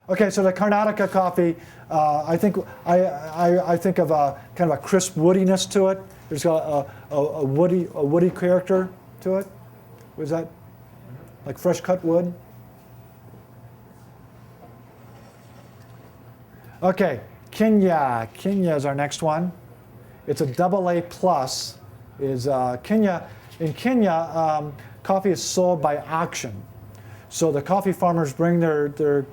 Okay, so the Karnataka coffee, I think I think of a kind of a crisp woodiness to it. There's got a woody character to it. Was that like fresh cut wood? Okay, Kenya. Kenya is our next one. It's a AA plus. Is Kenya? In Kenya, coffee is sold by auction. So the coffee farmers bring their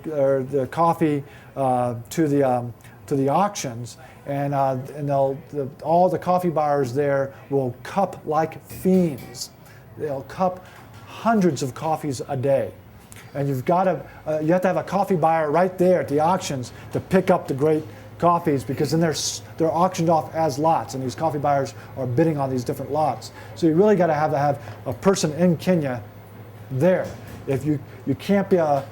coffee to the auctions, and all the coffee buyers there will cup like fiends. They'll cup hundreds of coffees a day, and you have to have a coffee buyer right there at the auctions to pick up the great coffees, because then they're auctioned off as lots, and these coffee buyers are bidding on these different lots. So you really got to have a person in Kenya there. If you can't be a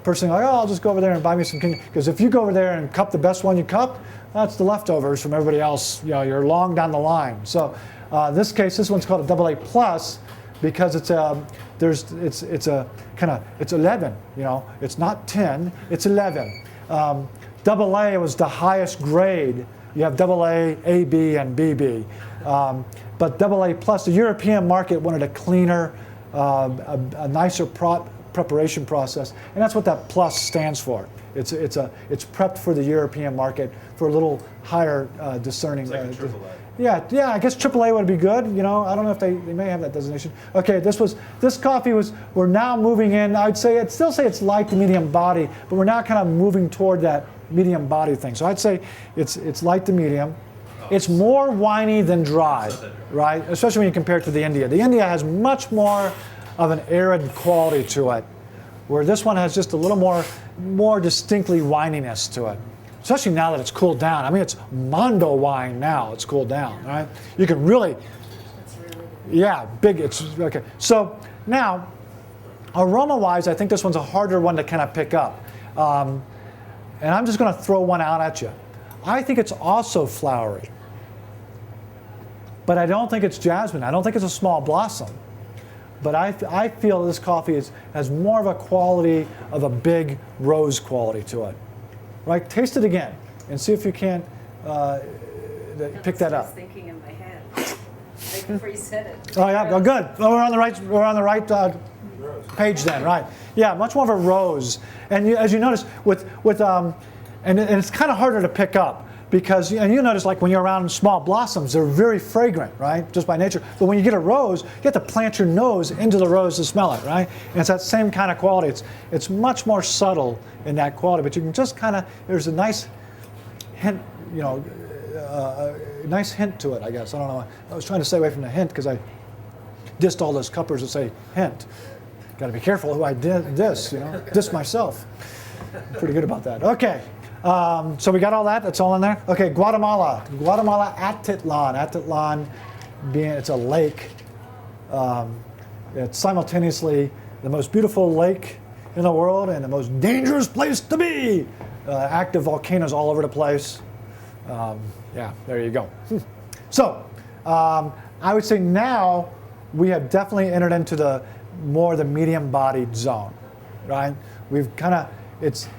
person like, oh, I'll just go over there and buy me some Kenya, because if you go over there and cup the best one you cup, that's the leftovers from everybody else. You know, you're long down the line. So this case, this one's called a AA plus because it's 11. You know, it's not 10, it's 11. AA was the highest grade. You have AA, AB, and BB. But AA plus, the European market wanted a cleaner, a nicer preparation process, and that's what that plus stands for. It's prepped for the European market for a little higher discerning. It's like a AAA. Yeah. I guess AAA would be good. You know, I don't know if they may have that designation. Okay, this coffee we're now moving in. I'd still say it's light to medium body, but we're now kind of moving toward that medium body thing. So I'd say it's light to medium. It's more winey than dry, right? Especially when you compare it to the India. The India has much more of an arid quality to it, where this one has just a little more distinctly wininess to it. Especially now that it's cooled down. I mean, it's Mondo wine now. It's cooled down, right? You can really, yeah, big. It's okay. So now, aroma-wise, I think this one's a harder one to kind of pick up. And I'm just going to throw one out at you. I think it's also flowery. But I don't think it's jasmine. I don't think it's a small blossom. But I feel this coffee has more of a quality of a big rose quality to it. Right? Taste it again and see if you can't pick that up. I was thinking in my head right before you said it. Oh yeah, well, good. Well, we're on the right page then, right? Yeah, much more of a rose. And as you notice, and it's kind of harder to pick up. Because, and you notice, like when you're around small blossoms, they're very fragrant, right? Just by nature. But when you get a rose, you have to plant your nose into the rose to smell it, right? And it's that same kind of quality. It's much more subtle in that quality, but you can just kind of, there's a nice hint, you know, a nice hint to it, I guess. I don't know. I was trying to stay away from the hint because I dissed all those cuppers that say hint. Got to be careful who I diss, you know, diss myself. I'm pretty good about that. Okay. So we got all that. That's all in there. Okay, Guatemala, Atitlan. Atitlan, it's a lake. It's simultaneously the most beautiful lake in the world and the most dangerous place to be. Active volcanoes all over the place. Yeah, there you go. So I would say now we have definitely entered into the medium-bodied zone, right? We've kind of it's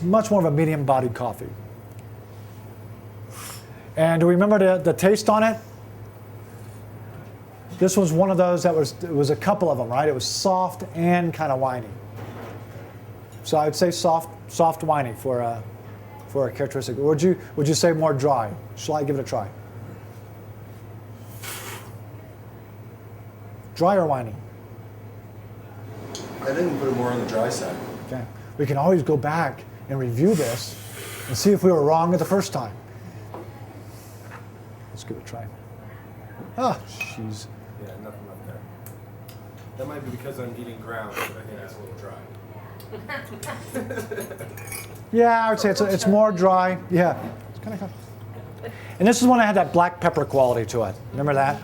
much more of a medium-bodied coffee. And do we remember the taste on it? This was one of those it was a couple of them, right? It was soft and kind of winey. So I would say soft winey for a characteristic. Would you say more dry? Shall I give it a try? Dry or winey? I think we put it more on the dry side. Okay. We can always go back and review this and see if we were wrong the first time. Let's give it a try. Ah, jeez. Yeah, nothing left there. That might be because I'm eating ground, but I think it's a little dry. Yeah, I would say it's more dry. Yeah. It's kind of. And this is when I had that black pepper quality to it. Remember that?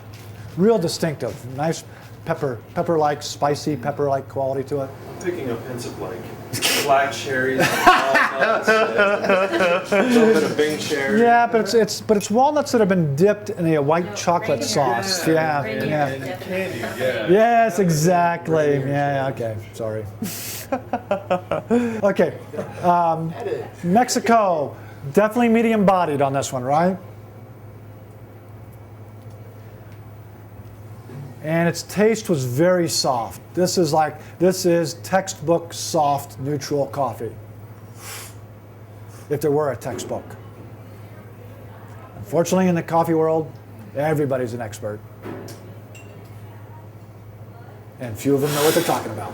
Real distinctive. Nice pepper-like, spicy pepper-like quality to it. I'm picking up hints of like black cherries, walnuts, a little bit of Bing cherry. Yeah, but it's walnuts that have been dipped in a white chocolate sauce. Yeah. And candy, yeah. Yes, exactly. Yeah, okay. Sorry. Okay. Mexico, definitely medium bodied on this one, right? And its taste was very soft. This is textbook soft neutral coffee. If there were a textbook. Unfortunately, in the coffee world, everybody's an expert. And few of them know what they're talking about.